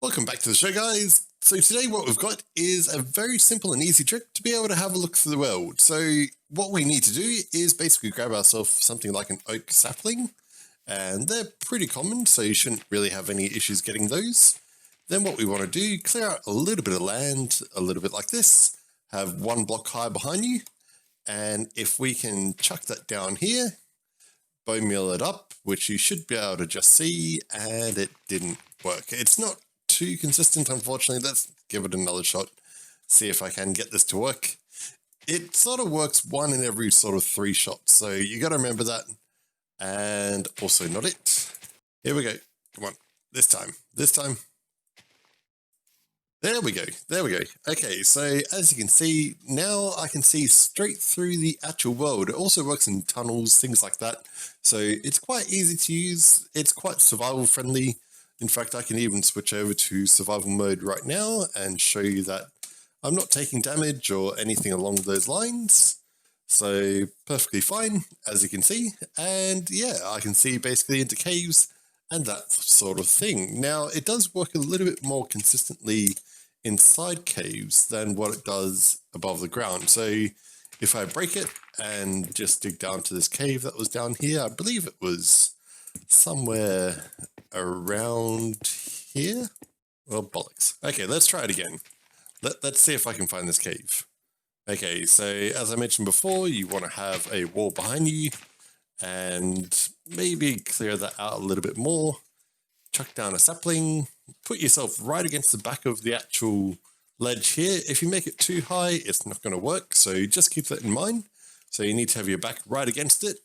Welcome back to the show, guys. So today what we've got is a very simple and easy trick to be able to have a look through the world. So what we need to do is basically grab ourselves something like an oak sapling, and they're pretty common, so you shouldn't really have any issues getting those. Then what we want to do, clear out a little bit of land, a little bit like this, have one block high behind you, and if we can chuck that down here, bone meal it up, which you should be able to just see, and it didn't work. It's not too consistent, unfortunately. Let's give it another shot, see if I can get this to work. It sort of works one in every sort of 3 shots, so you got to remember that. And also not it. Here we go. Come on, this time. There we go. Okay, so as you can see, now I can see straight through the actual world. It also works in tunnels, things like that. So it's quite easy to use. It's quite survival friendly. In fact, I can even switch over to survival mode right now and show you that I'm not taking damage or anything along those lines. So perfectly fine, as you can see. And yeah, I can see basically into caves and that sort of thing. Now, it does work a little bit more consistently inside caves than what it does above the ground. So if I break it and just dig down to this cave that was down here, I believe it was somewhere around here. Well, bollocks. Okay, let's try it again. Let's see if I can find this cave. Okay, so as I mentioned before, you want to have a wall behind you and maybe clear that out a little bit more. Chuck down a sapling, put yourself right against the back of the actual ledge here. If you make it too high, it's not going to work, so just keep that in mind. So you need to have your back right against it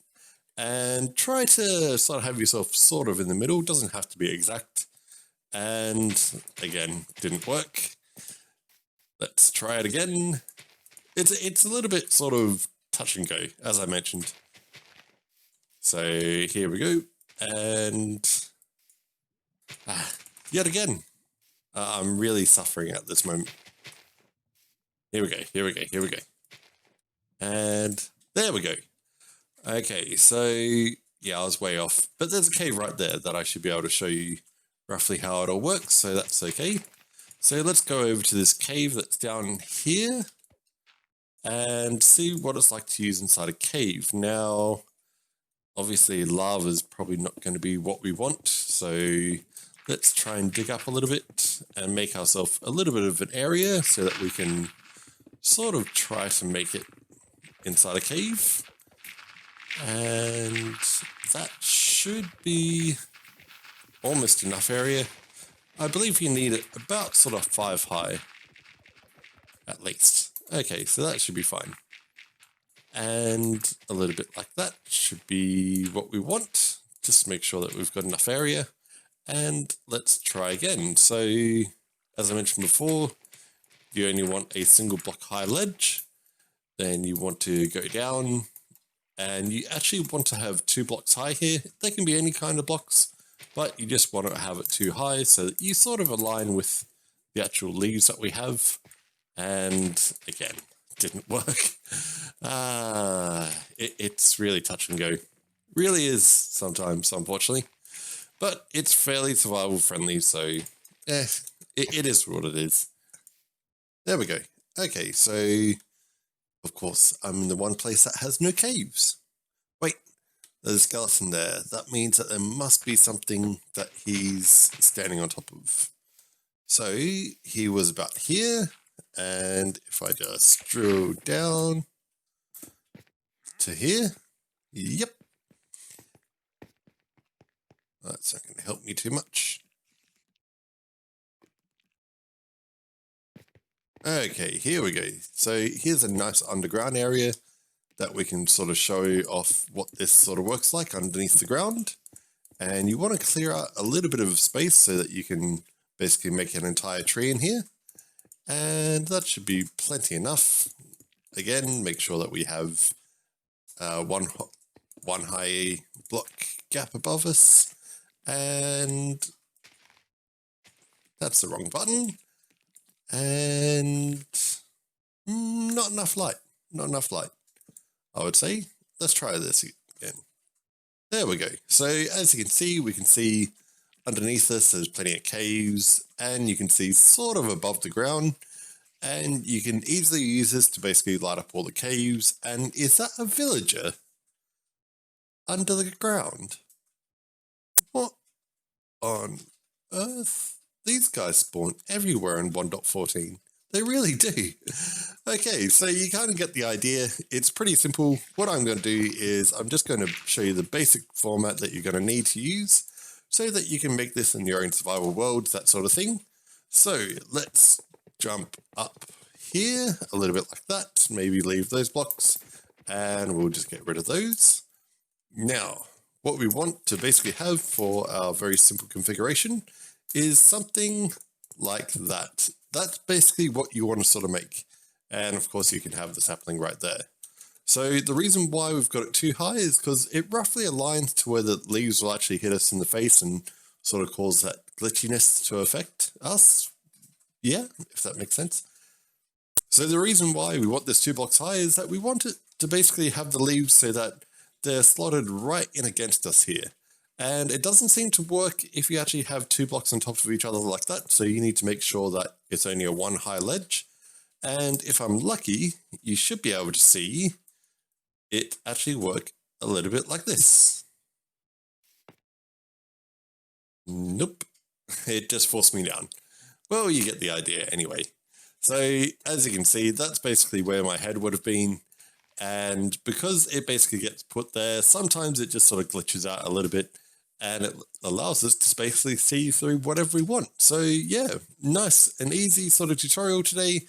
and try to sort of have yourself sort of in the middle. Doesn't have to be exact. And again, didn't work. Let's try it again. It's a little bit sort of touch and go, as I mentioned. So here we go. And yet again, I'm really suffering at this moment. Here we go. And there we go. Okay, so yeah, I was way off. But there's a cave right there that I should be able to show you roughly how it all works, so that's okay. So let's go over to this cave that's down here and see what it's like to use inside a cave. Now, obviously lava is probably not going to be what we want, so let's try and dig up a little bit and make ourselves a little bit of an area so that we can sort of try to make it inside a cave. And that should be almost enough area. I believe you need it about sort of 5 high, at least. Okay, so that should be fine. And a little bit like that should be what we want. Just make sure that we've got enough area. And let's try again. So, as I mentioned before, you only want a single block high ledge. Then you want to go down. And you actually want to have 2 blocks high here. They can be any kind of blocks, but you just want to have it too high so that you sort of align with the actual leaves that we have. And again, didn't work. It's really touch and go. Really is sometimes, unfortunately. But it's fairly survival friendly, so it is what it is. There we go. Okay, so of course, I'm in the one place that has no caves. Wait, there's a skeleton there. That means that there must be something that he's standing on top of. So he was about here, and if I just drill down to here, yep. That's not going to help me too much. Okay, here we go. So here's a nice underground area that we can sort of show off what this sort of works like underneath the ground. And you want to clear out a little bit of space so that you can basically make an entire tree in here. And that should be plenty enough. Again, make sure that we have one high block gap above us. And that's the wrong button. And not enough light, I would say. Let's try this again. There we go. So as you can see, we can see underneath us, there's plenty of caves, and you can see sort of above the ground, and you can easily use this to basically light up all the caves. And is that a villager under the ground? What on earth? These guys spawn everywhere in 1.14. They really do. Okay, so you kind of get the idea. It's pretty simple. What I'm going to do is I'm just going to show you the basic format that you're going to need to use so that you can make this in your own survival worlds, that sort of thing. So let's jump up here a little bit like that. Maybe leave those blocks and we'll just get rid of those. Now, what we want to basically have for our very simple configuration is something like that. That's basically what you want to sort of make. And of course you can have the sapling right there. So the reason why we've got it too high is because it roughly aligns to where the leaves will actually hit us in the face and sort of cause that glitchiness to affect us. Yeah, if that makes sense. So the reason why we want this 2 blocks high is that we want it to basically have the leaves so that they're slotted right in against us here. And it doesn't seem to work if you actually have 2 blocks on top of each other like that. So you need to make sure that it's only a 1 high ledge. And if I'm lucky, you should be able to see it actually work a little bit like this. Nope, it just forced me down. Well, you get the idea anyway. So as you can see, that's basically where my head would have been. And because it basically gets put there, sometimes it just sort of glitches out a little bit and it allows us to basically see through whatever we want. So yeah, nice and easy sort of tutorial today.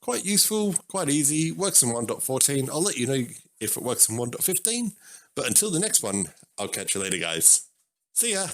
Quite useful, quite easy, works in 1.14. I'll let you know if it works in 1.15. But until the next one, I'll catch you later, guys. See ya.